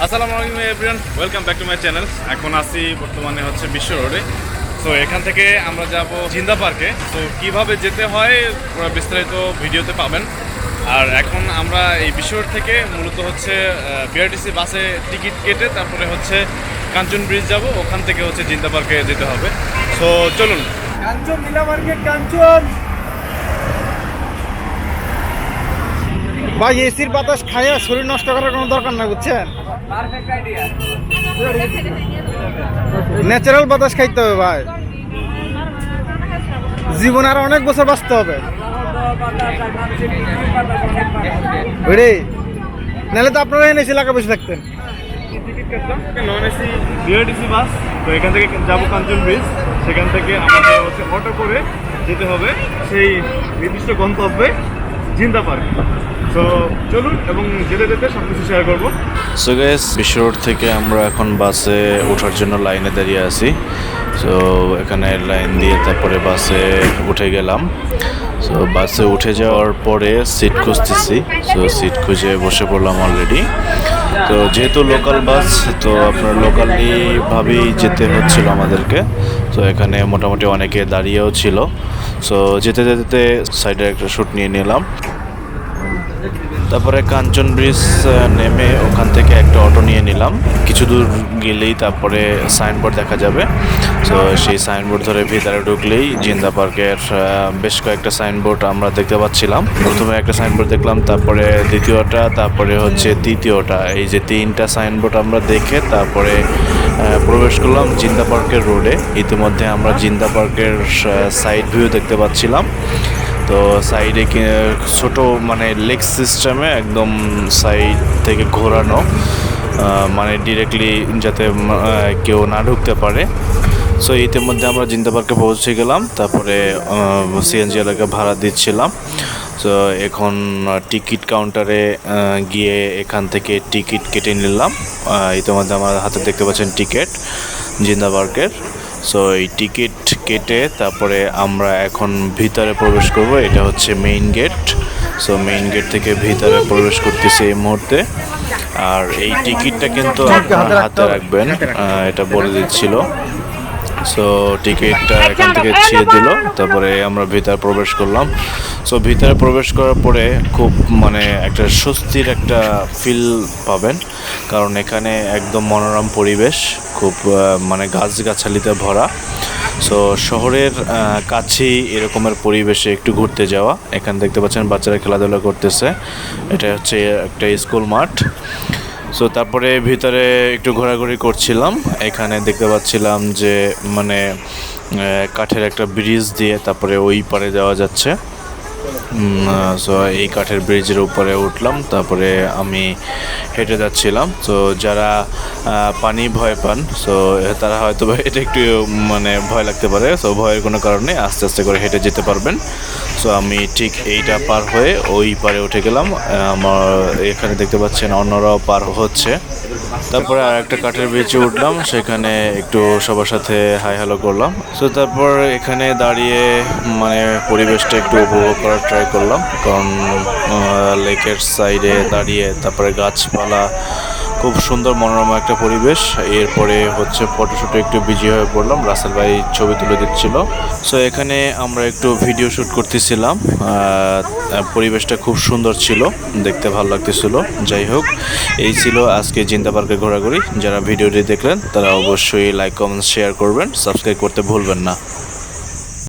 আসসালামু আলাইকুম everyone, welcome back to my channel. এখন আছি বর্তমানে হচ্ছে বিশ্ব রোডে। তো এখান থেকে আমরা যাব জিন্দা পার্কে। তো কিভাবে যেতে হয় পুরো বিস্তারিত ভিডিওতে পাবেন। আর এখন আমরা এই বিশ্ব রোড থেকে মূলত হচ্ছে বিআরটিসি বাসে টিকিট কেটে তারপরে হচ্ছে কাঞ্চন ব্রিজ যাব, ওখান থেকে হচ্ছে জিন্দা পার্কে যেতে হবে। তো চলুন। কাঞ্চন নীলা মার্কেট কাঞ্চন ভাই, এসির বাতাস খাইয়া শরীর নষ্ট করার কোনো দরকার না, বুঝছেন? ন্যাচারাল বাতাস খাইতে হবে ভাই, জীবন আর অনেক বছর বাঁচতে হবে। ওরে নাহলে তো আপনারা এনে এসে লাগা বসে থাকতেন। নন এসি বিআরটিসি বাস, তো এখান থেকে যাবো কাঞ্চন ব্রিজ। সেখান থেকে আমাদের হচ্ছে অটো করে যেতে হবে সেই নির্দিষ্ট গন্তব্যে জিন্দা পার্ক। তো চলুন এবং যেতে যেতে সব কিছু শেয়ার করবো। সো গাইস, বিশ্ব রোড থেকে আমরা এখন বাসে ওঠার জন্য লাইনে দাঁড়িয়ে আছি। সো এখানে লাইন দিয়ে তারপরে বাসে উঠে গেলাম। সো বাসে উঠে যাওয়ার পরে সিট খুঁজতেছি। সো সিট খুঁজে বসে পড়লাম অলরেডি। তো যেহেতু লোকাল বাস, তো আপনার লোকালি ভাবেই যেতে হচ্ছিল আমাদেরকে। তো এখানে মোটামুটি অনেকে দাঁড়িয়েও ছিল। সো যেতে যেতে সাইডে একটা শ্যুট নিয়ে নিলাম। তারপরে কাঞ্চন ব্রিজ নেমে ওখান থেকে একটা অটো নিয়ে নিলাম। কিছু দূর গেলেই তারপরে সাইনবোর্ড দেখা যাবে। তো সেই সাইনবোর্ড ধরে ভিতরে ঢুকলেই জিন্দা পার্কের বেশ কয়েকটা সাইনবোর্ড আমরা দেখতে পাচ্ছিলাম। প্রথমে একটা সাইনবোর্ড দেখলাম, তারপরে দ্বিতীয়টা, তারপরে হচ্ছে তৃতীয়টা। এই যে তিনটা সাইনবোর্ড আমরা দেখে তারপরে প্রবেশ করলাম জিন্দা পার্কের রোডে। ইতিমধ্যে আমরা জিন্দা পার্কের সাইড ভিউ দেখতে পাচ্ছিলাম। তো সাইডে ছোট মানে লেগ সিস্টেমে একদম সাইড থেকে ঘোরানো, মানে ডিরেক্টলি যাতে কেউ না ঢুকতে পারে। সো ইতিমধ্যে আমরা জিন্দা পার্কে পৌঁছে গেলাম। তারপরে সিএনজি এলাকা ভাড়া দিচ্ছিলাম। তো এখন টিকিট কাউন্টারে গিয়ে এখান থেকে টিকিট কেটে নিলাম। ইতিমধ্যে আমার হাতে দেখতে পাচ্ছেন টিকিট জিন্দা পার্কের। সো এই টিকিট কেটে তারপরে আমরা এখন ভিতরে প্রবেশ করব। এটা হচ্ছে main gate. So main gate থেকে ভিতরে প্রবেশ করতেছি এই মুহূর্তে। আর এই টিকিটটা কিন্তু আপনার হাতে রাখবেন, এটা বলে দিচ্ছিল। সো টিকিটটা এখান থেকে ছিঁড়ে দিল, তারপরে আমরা ভিতরে প্রবেশ করলাম। সো ভিতরে প্রবেশ করার পরে খুব মানে একটা স্বস্তির একটা ফিল পাবেন, কারণ এখানে একদম মনোরম পরিবেশ, খুব মানে গাছগাছালিতে ভরা। সো শহরের কাছেই এরকমের পরিবেশে একটু ঘুরতে যাওয়া। এখানে দেখতে পাচ্ছেন বাচ্চারা খেলাধুলা করতেছে। এটা হচ্ছে একটা স্কুল মাঠ। সো তারপরে ভিতরে একটু ঘোরাঘুরি করছিলাম। এখানে দেখতে পাচ্ছিলাম যে মানে কাঠের একটা ব্রিজ দিয়ে তারপরে ওই পারে যাওয়া যাচ্ছে। সো এই কাঠের ব্রিজের উপরে উঠলাম, তারপরে আমি হেঁটে যাচ্ছিলাম। তো যারা পানি ভয় পান, সো তারা হয়তো এটা একটু মানে ভয় লাগতে পারে। সো ভয়ের কোনো কারণে আস্তে আস্তে করে হেঁটে যেতে পারবেন। সো আমি ঠিক এইটা পার হয়ে ওই পারে উঠে গেলাম। আমার এখানে দেখতে পাচ্ছেন অন্যরাও পার হচ্ছে। তারপরে আর একটা কাঠের ব্রিজে উঠলাম, সেখানে একটু সবার সাথে হাই হ্যালো করলাম। সো তারপর এখানে দাঁড়িয়ে মানে পরিবেশটা একটু উপভোগ করার ট্রাই করলাম, কারণ লেকের সাইডে দাঁড়িয়ে তারপরে গাছপালা, খুব সুন্দর মনোরম একটা পরিবেশ। এরপরে হচ্ছে ফটোশ্যুটে একটু বিজি হয়ে পড়লাম, রাসেল ভাই ছবি তুলে দিচ্ছিল। সো এখানে আমরা একটু ভিডিও শ্যুট করতেছিলাম। পরিবেশটা খুব সুন্দর ছিল, দেখতে ভালো লাগতেছিল। যাই হোক, এই ছিল আজকে জিন্দা পার্কে ঘোরাঘুরি। যারা ভিডিওটি দেখলেন তারা অবশ্যই লাইক, কমেন্ট, শেয়ার করবেন, সাবস্ক্রাইব করতে ভুলবেন না।